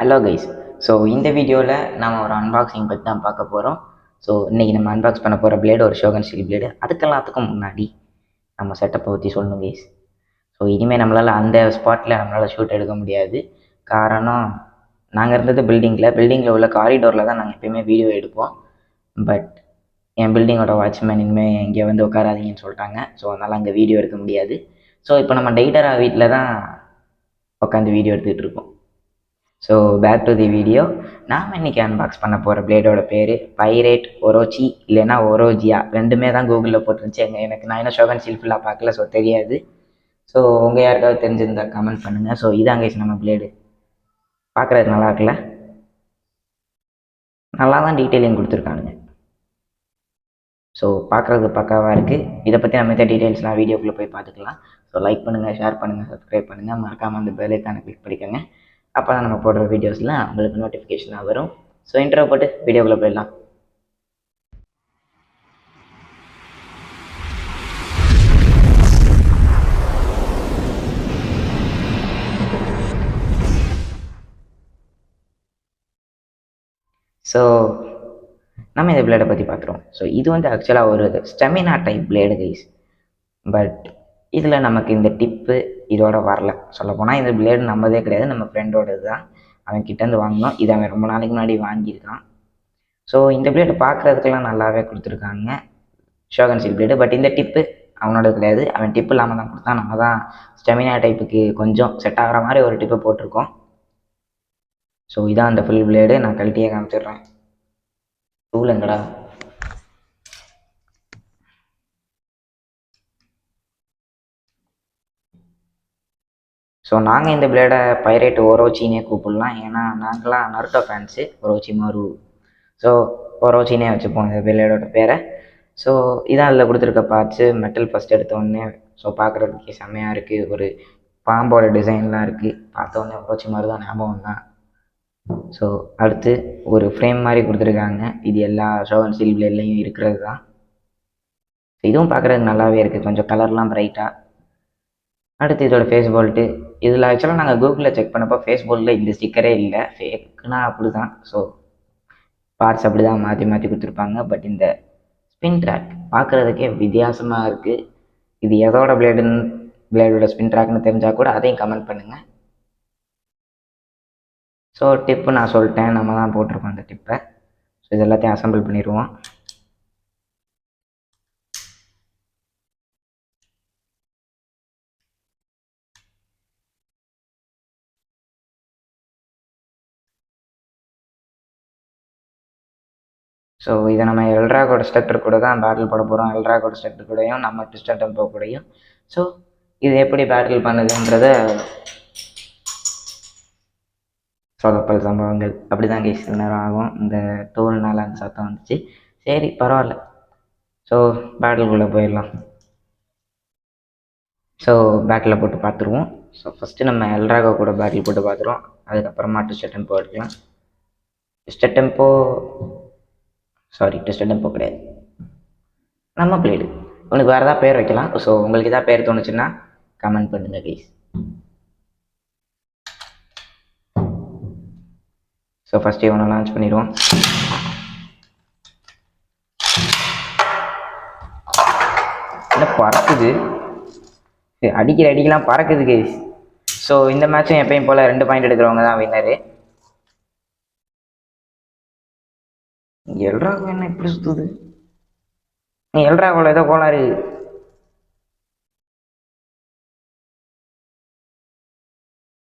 Hello guys. So இந்த வீடியோவில் நாம் ஒரு அன்பாக்சிங் பற்றி தான் பார்க்க போகிறோம். ஸோ இன்றைக்கி நம்ம அன்பாக்ஸ் பண்ண போகிற பிளேடு ஒரு ஷோகன் ஸ்டீல் பிளேடு. அதுக்கெல்லாத்துக்கும் முன்னாடி நம்ம செட்டப்பை பற்றி சொல்லணும் கைஸ். ஸோ இனிமேல் நம்மளால் அந்த ஸ்பாட்டில் நம்மளால் ஷூட் எடுக்க முடியாது. காரணம், நாங்கள் இருந்தது பில்டிங்கில் உள்ள காரிடோரில் தான் நாங்கள் எப்பயுமே வீடியோ எடுப்போம். பட் என் பில்டிங்கோட வாட்ச்மேன் இனிமேல் இங்கே வந்து உட்காராதீங்கன்னு சொல்லிட்டாங்க. ஸோ அதனால் அங்கே வீடியோ எடுக்க முடியாது. ஸோ இப்போ நம்ம டெய்டராக வீட்டில் தான் உட்காந்து வீடியோ எடுத்துகிட்டு இருக்கோம். So back to the video. நாம் இன்றைக்கி அன்பாக்ஸ் பண்ண போகிற பிளேடோட பேர் பைரேட் ஒரோச்சி, இல்லைன்னா ஒரோஜியா, ரெண்டுமே தான் கூகுளில் போட்டுருந்துச்சு. எனக்கு நான் இன்னும் ஷோகன் ஸ்டீல் ஃபுல்லாக பார்க்கல, ஸோ தெரியாது. ஸோ உங்கள் யாருக்காவது தெரிஞ்சிருந்தா கமெண்ட் பண்ணுங்கள். ஸோ இதாங்க நம்ம பிளேடு. பார்க்குறது நல்லா இருக்குல்ல? நல்லா தான் டீட்டெயிலிங் கொடுத்துருக்கானுங்க. ஸோ பார்க்குறது பக்காவாக இருக்குது. இதை பற்றி நம்ம இந்த டீட்டெயில்ஸ்லாம் வீடியோக்குள்ளே போய் பார்த்துக்கலாம். ஸோ லைக் பண்ணுங்கள், ஷேர் பண்ணுங்கள், சப்ஸ்கிரைப் பண்ணுங்கள், மறக்காமல் அந்த பெல் ஐக்கானை கிளிக் பண்ணிக்கோங்க. அப்போ தான் நம்ம போடுற வீடியோஸ்லாம் உங்களுக்கு நோட்டிஃபிகேஷனாக வரும். ஸோ இன்ட்ரோ போட்டு வீடியோக்குள்ளே போயிடலாம். ஸோ நம்ம இந்த பிளேடை பற்றி பார்க்குறோம். ஸோ இது வந்து ஆக்சுவலாக ஒரு stamina type blade guys. But இதில் நமக்கு இந்த டிப்பு இதோட வரல. சொல்லப்போனால் இந்த பிளேடு நம்மதே கிடையாது, நம்ம ஃப்ரெண்டோடது தான். அவன் கிட்டேருந்து வாங்கினோம். இது அவன் ரொம்ப நாளைக்கு முன்னாடி வாங்கியிருக்கான். ஸோ இந்த பிளேடு பார்க்குறதுக்கெல்லாம் நல்லாவே கொடுத்துருக்காங்க, ஷோகன் ஸ்டீல் பிளேடு. பட் இந்த டிப்பு அவனோட கிடையாது, அவன் டிப்பு இல்லாமல் தான் கொடுத்தான். நம்ம தான் ஸ்டெமினா டைப்புக்கு கொஞ்சம் செட் ஆகிற மாதிரி ஒரு டிப்பை போட்டிருக்கோம். ஸோ இதான் அந்த ஃபுல் பிளேடு. நான் கழட்டியே காமிச்சிடுறேன். டூல் எங்கடா? ஸோ நாங்கள் இந்த பிளேடை பைரேட் ஒரோச்சின்னே கூப்பிடலாம். ஏன்னா நாங்களாம் நருட்டோ ஃபேன்ஸு, ஒரோச்சி மாரு. ஸோ ஒரோச்சினே வச்சுப்போம் இந்த பிளேடோட பேரை. ஸோ இதான் அதில் கொடுத்துருக்க பார்ட்ஸு. மெட்டல் ஃபஸ்ட் எடுத்தோடனே ஸோ பார்க்குறதுக்கு செம்மையாக இருக்குது. ஒரு பாம்போட டிசைன்லாம் இருக்குது. பார்த்தோன்னே ஒரோச்சி மாதிரி தான் ஞாபகம் தான். ஸோ அடுத்து ஒரு ஃப்ரேம் மாதிரி கொடுத்துருக்காங்க. இது எல்லா ஷோகன் ஸ்டீல் பிளேட்லேயும் இருக்கிறது தான். இதுவும் பார்க்குறதுக்கு நல்லாவே இருக்குது, கொஞ்சம் கலர்லாம் ப்ரைட்டாக. அடுத்து இதோட ஃபேஸ் போல்ட்டு. இதில் ஆக்சுவலாக நாங்கள் கூகுளில் செக் பண்ணப்போ ஃபேஸ் போல்ட்டில் இந்த ஸ்டிக்கரே இல்லை. ஃபேக்குனா அப்படி தான். ஸோ பார்ட்ஸ் அப்படி தான் மாற்றி மாற்றி கொடுத்துருப்பாங்க. பட் இந்த ஸ்பின் ட்ராக் பார்க்குறதுக்கே வித்தியாசமாக இருக்குது. இது எதோட பிளேடோட ஸ்பின் ட்ராக்னு தெரிஞ்சால் கூட அதையும் கமெண்ட் பண்ணுங்கள். ஸோ டிப்பு நான் சொல்லிட்டேன், நம்ம தான் போட்டிருக்கோம் அந்த டிப்பை. ஸோ இது எல்லாத்தையும் அசம்பிள் பண்ணிடுவோம். ஸோ இதை நம்ம எல்ட்ராகோட ஸ்ட்ரக்டர் கூட தான் பேட்டில் போட போகிறோம். எல்ட்ராகோட ஸ்ட்ரக்டர் கூடயும் நம்ம ட்விஸ்டர் டெம்போ கூடயும். ஸோ இது எப்படி பேட்டில் பண்ணுதுன்றத சொதப்பல் சம்பவங்கள் அப்படி தான் கேஸ் நேரம் ஆகும். இந்த டோல்னால் அந்த சத்தம் வந்துச்சு. சரி பரவாயில்ல. ஸோ பேட்டிலுக்குள்ளே போயிடலாம். ஸோ பேட்டில் போட்டு பார்த்துருவோம். ஸோ ஃபஸ்ட்டு நம்ம எல்ட்ராகோ கூட பேட்டில் போட்டு பார்த்துருவோம். அதுக்கப்புறமா ட்விஸ்டர் டெம்போ எடுக்கலாம். ட்விஸ்டர் டெம்போ கிடையாது, நம்ம பிளேடு. உங்களுக்கு வேறு ஏதாவது பேர் வைக்கலாம். ஸோ உங்களுக்கு எதாவது பேர் தோணுச்சுன்னா கமெண்ட் பண்ணுங்கள் கைஸ். ஸோ ஃபஸ்ட்டு இவனை லான்ச் பண்ணிடுவோம். என்ன பறக்குது, அடிக்கிற அடிக்கலாம் பறக்குது கைஸ். ஸோ இந்த மேட்சும் எப்பயும் போல் 2 பாயிண்ட் எடுக்கிறவங்க தான் வின்னரு. எல்ட்ராகோ என்ன இப்படி சுற்றுது? எல்ட்ராகோவில் ஏதோ கோளாறு.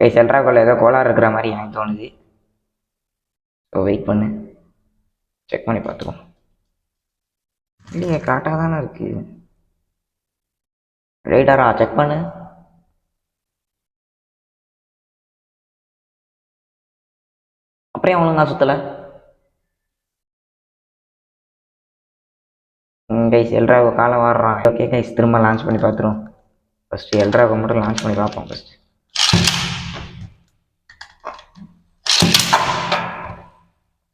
கைஸ் எல்ட்ராகோவில் ஏதோ கோளாறு இருக்கிற மாதிரி எனக்கு தோணுது. ஸோ வெயிட் பண்ணு, செக் பண்ணி பார்த்துக்கோம். இல்லையே, கரெக்டாக தானே இருக்குது. ரைட்டாரா, செக் பண்ணு. அப்புறம் ஒழுங்கா சுற்றலை. கைஸ் எல்ட்ராகோ காலை வாடுறான். ஓகே கைஸ், திரும்ப லான்ச் பண்ணி பார்த்துருவோம். ஃபஸ்ட்டு எல்ட்ராகோ மட்டும் லான்ச் பண்ணி பார்ப்போம் ஃபஸ்ட்டு.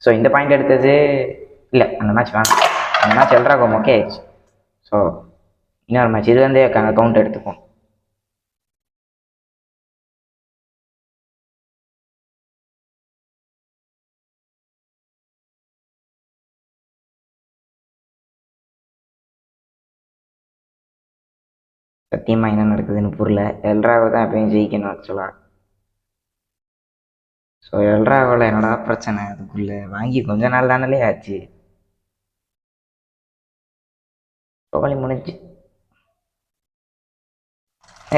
ஸோ இந்த பாயிண்ட் எடுத்தது இல்லை, அந்த மேட்ச் வேணாம். அந்த மேட்ச் எல்ட்ராகோ ஓகே ஆயிடுச்சு. ஸோ இன்னொரு மேட்ச் இது வந்து கவுண்ட் எடுத்துப்போம். சத்தியமாக என்ன நடக்குதுன்னு புரியல. எல்ராகோ தான் எப்பயும் ஜெயிக்கணும் ஆக்சுவலாக. ஸோ எல்ராகோவில் என்னடா பிரச்சனை? அதுக்குள்ளே வாங்கி கொஞ்ச நாள் தானே ஆச்சு. கோலி முடிஞ்சு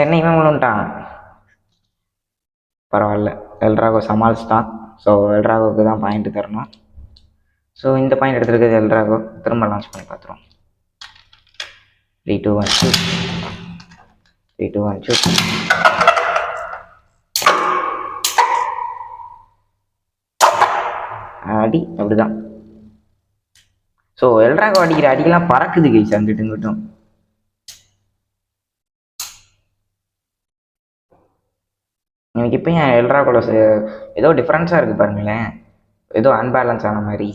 என்ன இவன் விழுந்துட்டான். பரவாயில்ல, எல்ராகோ சமாளிச்சிட்டான். ஸோ எல்ராகோவுக்கு தான் பாயிண்ட் தரணும். ஸோ இந்த பாயிண்ட் எடுத்துருக்குது எல்ராகோ. திரும்ப லான்ச் பண்ணி பார்த்துருவோம். 3 2 1 2 3 2 1 2. அடி அப்படிதான். ஸோ எல்ராகோ அடிக்கிற அடிக்கெல்லாம் பறக்குது கைஸ் அங்கிட்டு இங்கிட்டும். எனக்கு இப்போ என் எல்ராகோட ஏதோ டிஃப்ரென்ஸாக இருக்குது பாருங்களேன். ஏதோ அன்பேலன்ஸ் ஆன மாதிரி.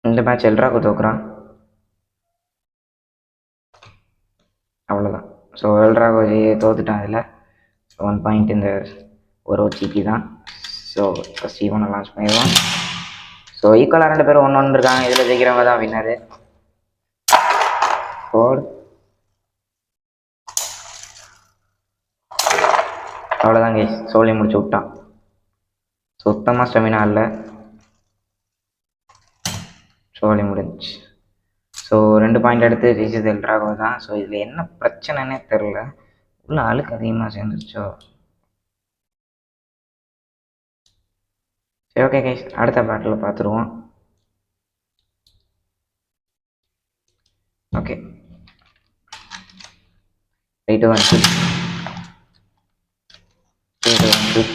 இந்த மேட்ச் எல்ராகோ தோக்குறான். அவ்வளோதான். ஸோ எல்ராகோ தோத்துட்டான். அதில் 1 பாயிண்ட் இந்த ஓரோச்சிக்கு தான். ஸோ ஃபஸ்ட் ஈவனை லான்ச் பண்ணிடுவோம். ஸோ ஈக்குவலாக 2 பேரும் 1-1 இருக்காங்க. இதில் ஜெயிக்கிறவங்க தான் வின்னரு. போடு. அவ்வளோதான் கைஸ், சோலி முடிச்சு விட்டான். சுத்தமாக ஸ்டெமினா இல்லை. சோலி முடிஞ்சு. ஸோ 2 பாயிண்ட் எடுத்து ஜெயிச்சது எல்ராகோ தான். ஸோ இதில் என்ன பிரச்சனைன்னே தெரில. உள்ள ஆளுக்கு அதிகமாக சேர்ந்துருச்சோ. சரி, ஓகே கைஸ், அடுத்த பேட்டில் பார்த்துருவோம். ஓகே, 3 2 1 2 3 2 1 2.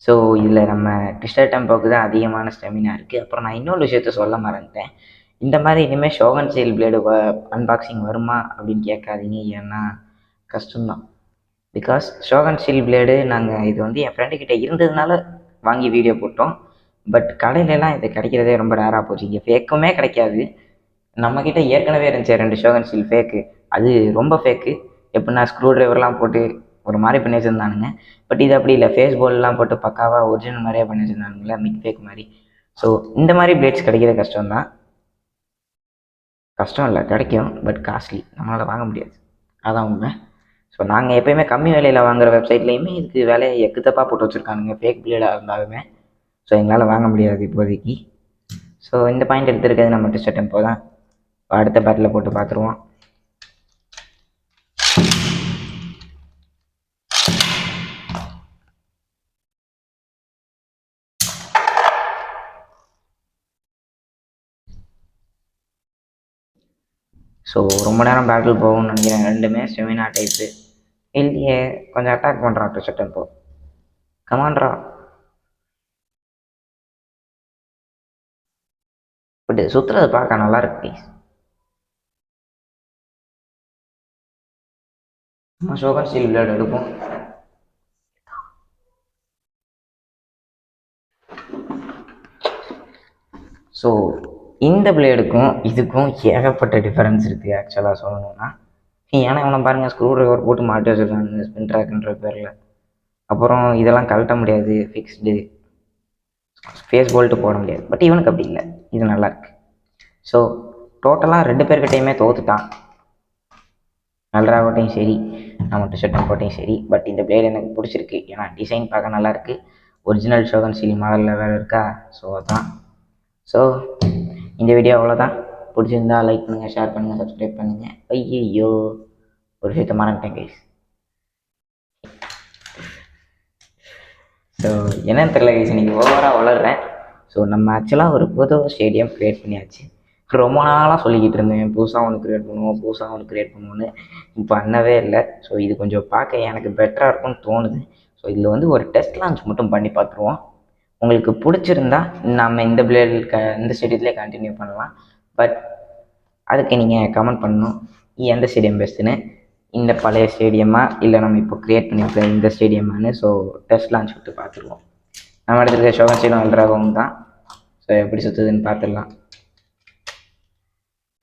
ஸோ இதில் நம்ம ட்விஸ்டர் டெம்போக்கு தான் அதிகமான ஸ்டெமினா இருக்குது. அப்புறம் நான் இன்னொரு விஷயத்த சொல்ல மறந்துட்டேன். இந்த மாதிரி இனிமேல் ஷோகன் ஸ்டீல் பிளேடு அன்பாக்சிங் வருமா அப்படின்னு கேட்காதீங்க. ஏன்னா கஷ்டம்தான். பிகாஸ் ஷோகன் ஸ்டீல் பிளேடு நாங்கள் இது வந்து என் ஃப்ரெண்டுக்கிட்ட இருந்ததுனால வாங்கி வீடியோ போட்டோம். பட் கடையிலலாம் இது கிடைக்கிறதே ரொம்ப ரேராக போச்சு. இங்கே ஃபேக்குமே கிடைக்காது. நம்மக்கிட்ட ஏற்கனவே இருந்துச்சு 2 ஷோகன் ஸ்டீல் ஃபேக்கு. அது ரொம்ப ஃபேக்கு. எப்படின்னா ஸ்க்ரூ ட்ரைவர்லாம் போட்டு ஒரு மாதிரி பண்ணி வச்சுருந்தானுங்க. பட் இது அப்படி இல்லை. ஃபேஸ் போல்லாம் போட்டு பக்காவாக ஒரிஜினல் மாதிரியே பண்ணி வச்சுருந்தானுங்களா, மிக் ஃபேக் மாதிரி. ஸோ இந்த மாதிரி பிளேட்ஸ் கிடைக்கிறது கஷ்டம்தான். கஷ்டம் இல்லை, கிடைக்கும். பட் காஸ்ட்லி, நம்மளால் வாங்க முடியாது. அதான் உண்மை. ஸோ நாங்கள் எப்போயுமே கம்மி விலையில் வாங்குகிற வெப்சைட்லேயுமே இதுக்கு விலையை எக்குத்தப்பாக போட்டு வச்சுருக்கானுங்க, ஃபேக் பிளேடாக இருந்தாலுமே. ஸோ எங்களால் வாங்க முடியாது இப்போதைக்கு. ஸோ இந்த பாயிண்ட் எடுத்துருக்கிறது நம்ம ட்விஸ்டர் டெம்போ தான். அடுத்த பேட்டில் போட்டு பார்த்துருவோம். ஸோ ரொம்ப நேரம் பேட்டில் போகும்னு நினைக்கிறேன். 2மே ஸ்டெமினா டைப்பு. இல்லையே, கொஞ்சம் அட்டாக் பண்ணுறான் ட்விஸ்டர் டெம்போ. கமாண்ட்ரா. பட் சுற்றுறது பார்க்க நல்லா இருக்கு. நம்ம ஷோகன் ஸ்டீல் பிளேட் எடுப்போம். ஸோ இந்த பிளேடுக்கும் இதுக்கும் ஏகப்பட்ட டிஃபரன்ஸ் இருக்குது ஆக்சுவலாக சொல்லணும்னா. ஏன்னா இவனை பாருங்கள், ஸ்க்ரூ ட்ரைவர் போட்டு மாட்டி வச்சுருக்காங்க ஸ்பின் ட்ராக்ன்ற பேரில். அப்புறம் இதெல்லாம் கழட்ட முடியாது, ஃபிக்ஸ்டு. ஃபேஸ் போல்ட்டு போட முடியாது. பட் இவனுக்கு அப்படி இல்லை, இது நல்லாயிருக்கு. ஸோ டோட்டலாக 2 பேர்கிட்டையுமே தோத்துட்டான். எல்ராகோட்டையும் சரி, நம்ம ட்விஸ்டர் டெம்போட்டையும் சரி. பட் இந்த பிளேடு எனக்கு பிடிச்சிருக்கு. ஏன்னா டிசைன் பார்க்க நல்லாயிருக்கு. ஒரிஜினல் ஷோகன் ஸ்டீல் மாடலில் வேறு இருக்கா. ஸோ அதான். ஸோ இந்த வீடியோ அவ்வளோதான். பிடிச்சிருந்தா லைக் பண்ணுங்கள், ஷேர் பண்ணுங்கள், சப்ஸ்கிரைப் பண்ணுங்கள். ஐயோ, ஒரு விஷயத்த மறந்துட்டேன் கைஸ். ஸோ என்னன்னு தெரியல கைஸ், இன்றைக்கி ஓவராக வளர்றேன். ஸோ நம்ம ஆக்சுவலாக ஒரு புது ஸ்டேடியம் க்ரியேட் பண்ணியாச்சு. ரொம்ப நாளாக சொல்லிக்கிட்டு இருந்தேன், புதுசாக ஒன்று க்ரியேட் பண்ணுவோன்னு. இப்போ பண்ணவே இல்லை. ஸோ இது கொஞ்சம் பார்க்க எனக்கு பெட்டராக இருக்கும்னு தோணுது. ஸோ இதில் வந்து ஒரு டெஸ்ட் லான்ச் மட்டும் பண்ணி பார்த்துருவோம். உங்களுக்கு பிடிச்சிருந்தா நம்ம இந்த இந்த ஸ்டேடியத்துலேயே கண்டினியூ பண்ணலாம். பட் அதுக்கு நீங்கள் கமெண்ட் பண்ணணும் எந்த ஸ்டேடியம் பெஸ்ட்டுன்னு. இந்த பழைய ஸ்டேடியமா இல்லை நம்ம இப்போ க்ரியேட் பண்ணியிருக்க இந்த ஸ்டேடியமானு. ஸோ டெஸ்ட் லான்ச் விட்டு பார்த்துருவோம். நம்ம எடுத்துருக்க ஷோகன்சீலும் அல்ட்ராகவும் தான். ஸோ எப்படி சுற்றுதுன்னு பார்த்துடலாம்.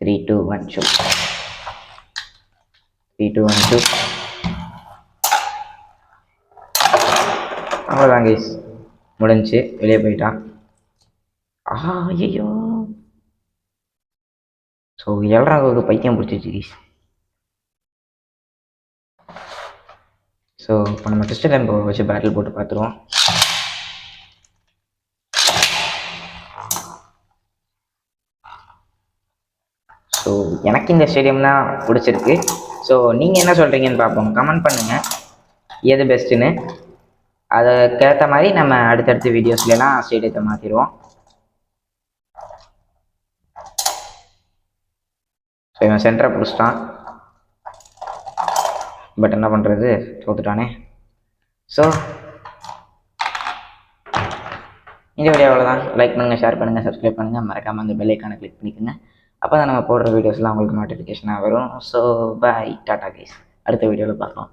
3 2 1 ஷூ. 3 2 1 ஷூ. அவ்வளோதான் கைஸ், முடிஞ்சு வெளியே போயிட்டான். ஐயோ, ஸோ 7வது பைத்தியம் பிடிச்சிச்சு கைஸ். ஸோ இப்போ நம்ம டெஸ்ட் டைம் வச்சு பேட்டில் போட்டு பார்த்துருவோம். ஸோ எனக்கு இந்த ஸ்டேடியம் தான் பிடிச்சிருக்கு. ஸோ நீங்கள் என்ன சொல்கிறீங்கன்னு பார்ப்போம். கமெண்ட் பண்ணுங்கள் எது பெஸ்ட்டுன்னு. அதுக்கேற்ற மாதிரி நம்ம அடுத்தடுத்த வீடியோஸ்லாம் ஸ்டேடியத்தை மாற்றிடுவோம். ஸோ இவன் சென்டரை பிடிச்சிட்டான், பட் என்ன பண்ணுறது, தோத்துட்டானே. ஸோ இந்த வீடியோ அவ்வளோதான். லைக் பண்ணுங்கள், ஷேர் பண்ணுங்கள், சப்ஸ்கிரைப் பண்ணுங்கள், மறக்காமல் அந்த பெல் ஐக்கானை கிளிக் பண்ணிக்கோங்க. அப்போ தான் நம்ம போடுற வீடியோஸ்லாம் உங்களுக்கு நோட்டிஃபிகேஷனாக வரும். ஸோ பாய், டாடா கைஸ், அடுத்த வீடியோவில் பார்க்கலாம்.